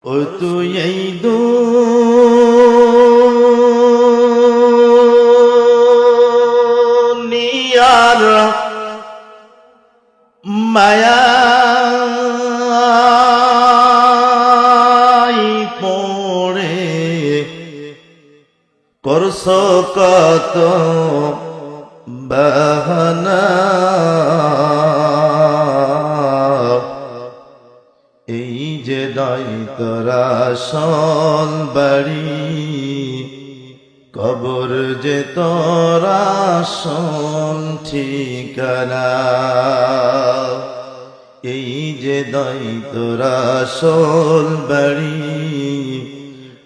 ও তুই এই দুনিয়ার মায়ায় পড়ে করছ কত বাহানা, এই যে দৈতর আসল বাড়ি, কবর যে তোর আসল ঠিকানা। এই যে দৈতর আসল বাড়ি,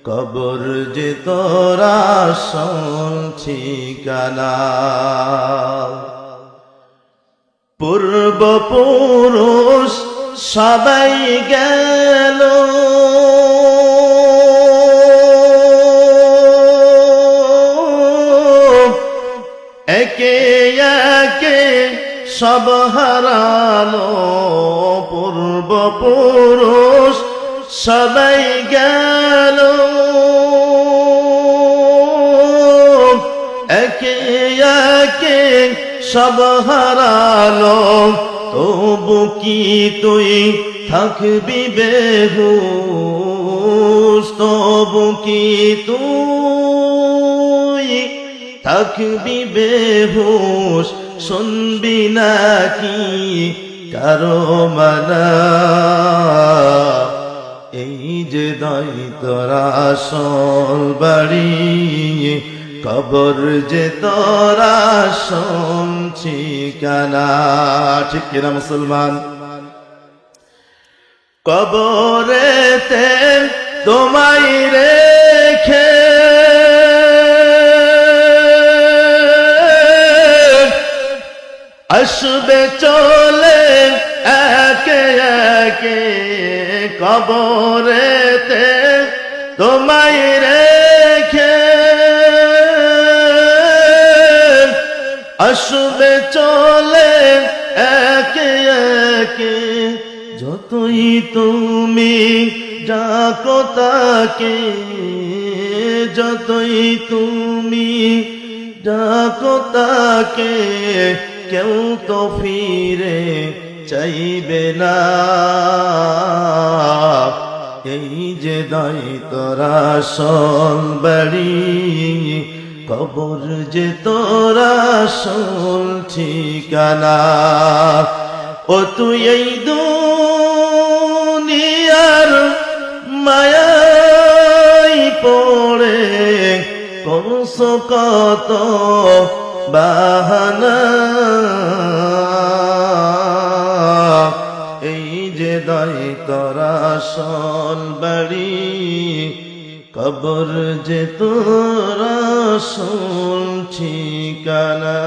কবর যে তোর আসল ঠিকানা। পূর্বপুরুষ সবাই গেল, একে একে সব হারালো। পূর্বপুরুষ সবাই গেল, একে একে সব হারালো। তবু কি তুই থাকবি বেহুশ? তবু কি তুই থাকবি বেহুশ? শুনবি নাকি কারো মানা? এই যে দৈতর আসল বাড়ি, কবর যে তোর আসল ঠিকানা। ঠিক কিনা মুসলমান? কবরেতে তোমায় রেখে আসবে চলে একে একে। কবরেতে তোমায় রেখে আসবে চলে একে একে। যতই তুমি ডাকো তাকে, যতই তুমি ডাকো তাকে, কেউ তো ফিরে চাইবে না। এই যে দৈতর আসল বাড়ি, কবর যে তোর আসল ঠিকানা। ও তুই এই দুনিয়ার মায়ায় পড়ে করছ কত বাহানা, এই যে দৈতর আসল বাড়ি, কবর যে তোর আসল ঠিকানা।